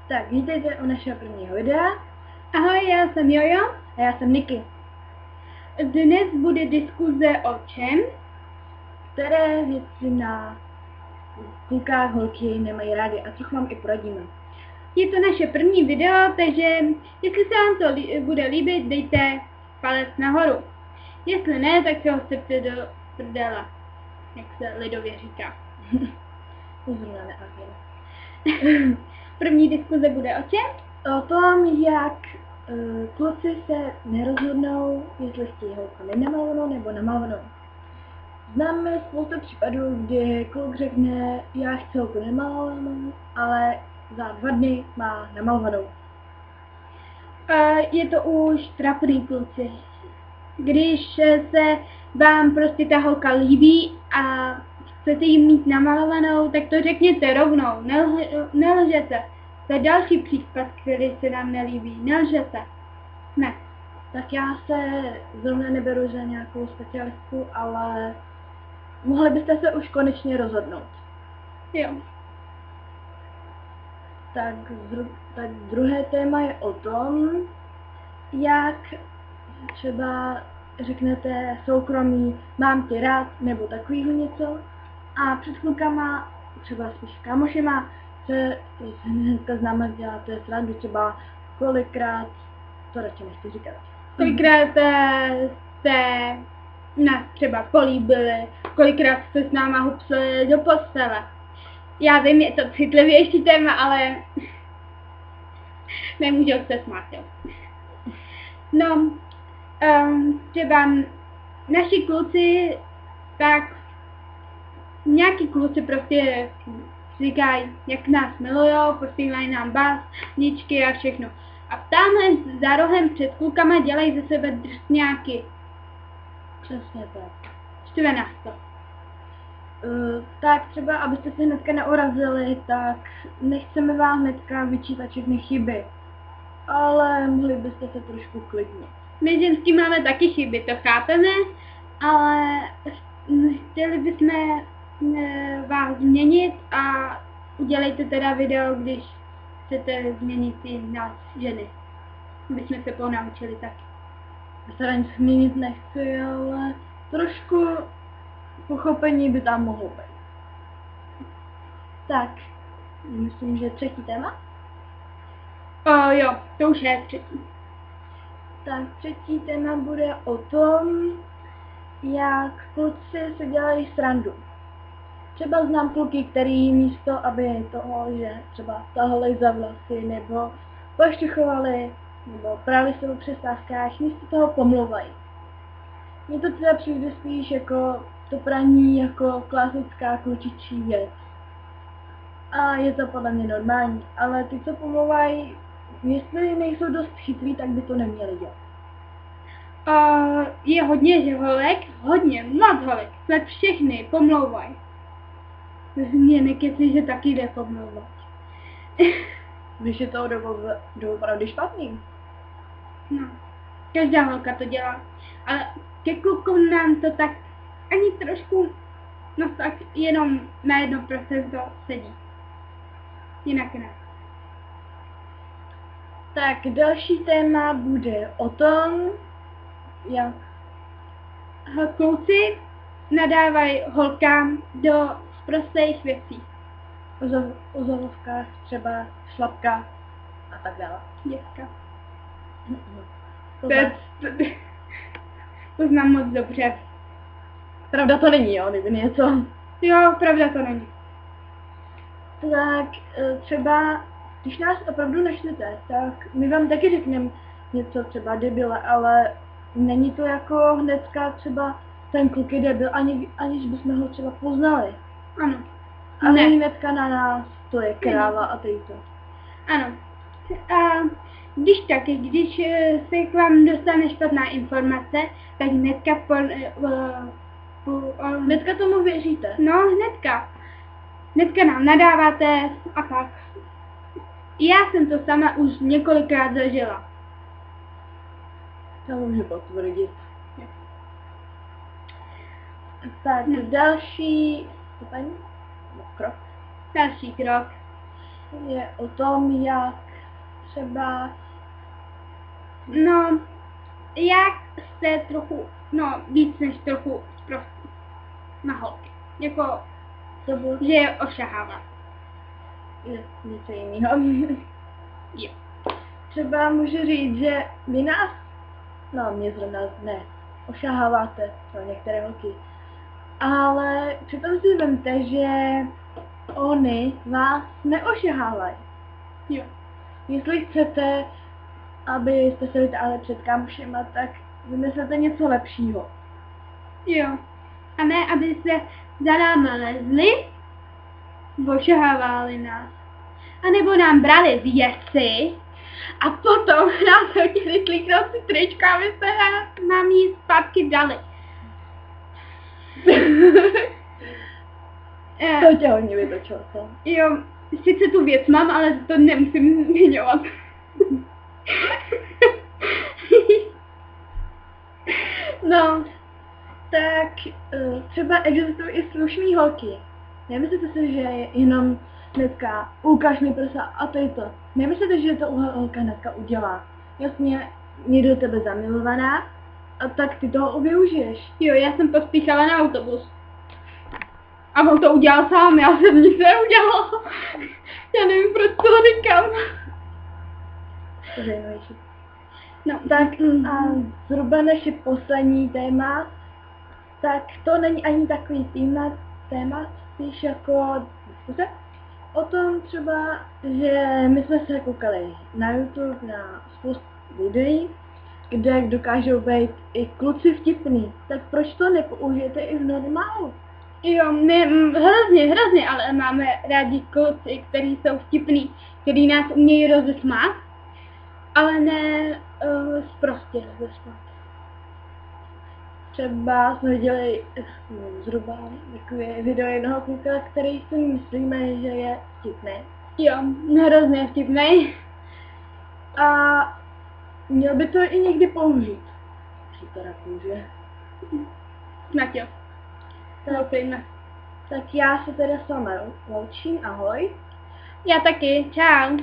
Tak, vítejte u našeho prvního videa. Ahoj, já jsem Jojo. A já jsem Niky. Dnes bude diskuze o čem? Které věci na klukách holky nemají rády a trochu vám i poradíme. Je to naše první video, takže jestli se vám to bude líbit, dejte palec nahoru. Jestli ne, tak se ho sypte do prdela, jak se lidově říká. To zrovna neagil. První diskuze bude o čem? O tom, jak kluci se nerozhodnou, jestli chtějí holku nenamalovanou nebo namalovanou. Známe spoustu případů, kdy kluk řekne, já chci holku nenamalovanou, ale za 2 dny má namalovanou. Je to už trapný, kluci. Když se vám prostě ta holka líbí a chcete ji mít namalovanou, tak to řekněte rovnou, nelžete. To je další případ, který se nám nelíbí, nelžete. Ne. Tak já se zrovna neberu za nějakou specialistku, ale mohli byste se už konečně rozhodnout. Jo. Tak druhé téma je o tom, jak třeba řeknete soukromí, mám tě rád, nebo takovýhle něco. A před klukama, třeba spíš kámošema, se hnedka známe děláte srandu, třeba kolikrát, to radši nechci říkat. Kolikrát jste nás třeba políbili, kolikrát jste s náma hupsali do postele. Já vím, je to citlivější téma, ale nemůžu se smát, jo. No, třeba naši kluci, tak nějaký kluci prostě říkají, jak nás milujou, posílají nám básničky a všechno. A tamhle za rohem před klukama dělají ze sebe drsňáky. Přesně tak. Štve nás to. Tak třeba, abyste se hnedka neurazili, tak nechceme vám hnedka vyčítat všechny chyby. Ale mohli byste se trošku klidnit. My ženský máme taky chyby, to chápeme, ale chtěli bychom vás změnit a udělejte teda video, když chcete změnit i nás ženy. My jsme se ponaučili taky. Já se nic změnit nechci, ale trošku pochopení by tam mohlo být. Tak, myslím, že třetí téma. Jo, to už je třetí. Tak třetí téma bude o tom, jak kluci se dělají srandu. Třeba znám kluky, který místo, aby toho, že třeba tahali za vlasy, nebo pošťuchovali, nebo prali se o přestávkách, místo toho pomlouvají. Mně to třeba přijde spíš jako to praní jako klasická klučičí věc. A je to podle mě normální, ale ty, co pomlouvají, jestli nejsou dost chytrý, tak by to neměli dělat. Je hodně holek, moc holek, tak všechny pomlouvají. Mě nekeci, že taky jde pomlouvat. Když je to doopravdy špatný. No, každá holka to dělá, ale ke klukům nám to tak ani trošku, no tak jenom na 1% sedí. Jinak ne. Tak další téma bude o tom, jak Kluci nadávají holkám do sprostých věcí. o zavovkách, třeba šlapka a tak dále. Dětka. To To znám moc dobře. pravda to není, jo, kdyby něco. Jo, pravda to není. Tak třeba, když nás opravdu naštvete, tak my vám taky řekneme něco třeba debile, ale není to jako hnedka třeba ten kluk je debil, aniž bychom ho třeba poznali. Ano. A Ne. není hnedka na nás, to je kráva a tady to. Ano. A když se k vám dostane špatná informace, tak hnedka Hnedka tomu věříte. No, hnedka. Hnedka nám nadáváte a tak. Já jsem to sama už několikrát zažila. To můžu potvrdit. Tak další stupeň, krok. Další krok. je o tom, jak třeba... No, jak jste trochu, no víc než trochu zprostý na holky. Jako, To bylo že je ošahává. něco jiného. Jo. Třeba můžu říct, že vy nás, no mě zrovna ne, ošaháváte, to některé holky, ale přitom si vemte, že oni vás neošahávají. Jo. Jestli chcete, abyste se vytáhli před kámošema, tak vymyslete něco lepšího. Jo. A ne, aby se za náma lezli, ošahávali nás. A nebo nám brali věci a potom nás chtěli kliknout si trička, abyste nám jí zpátky dali. To tě hodně vytočilo, co? Jo, sice tu věc mám, ale to nemusím zmiňovat. No, tak třeba existují i slušný holky. Nemyslíte si, že je jenom hnedka ukáž mi prsa a to je to. Nemyslíte, že to holka hnedka udělá. Jasně, je do tebe zamilovaná a tak ty toho využiješ. Jo, já jsem pospíchala na autobus. A on to udělal sám, já jsem nic neudělala. Já nevím, proč to říkám. Zajímavější. No, Tak a zhruba naše poslední téma, tak to není ani takový téma, spíš jako diskuse. O tom třeba, že my jsme se koukali na YouTube na spoustu videí, kde dokážou být i kluci vtipný. Tak proč to nepoužijete i v normálu? jo, my hrozně, ale máme rádi kluci, kteří jsou vtipný, kteří nás umějí rozesmát, ale ne prostě rozesmát. Třeba jsme viděli zhruba takové video jednoho kluka, který si myslíme, že je vtipný. Jo, hrozně vtipný. A měl by to i někdy použít. Si to použije. Snad jo. Doufejme. Tak já se teda s vámi loučím, ahoj. Já taky, čau.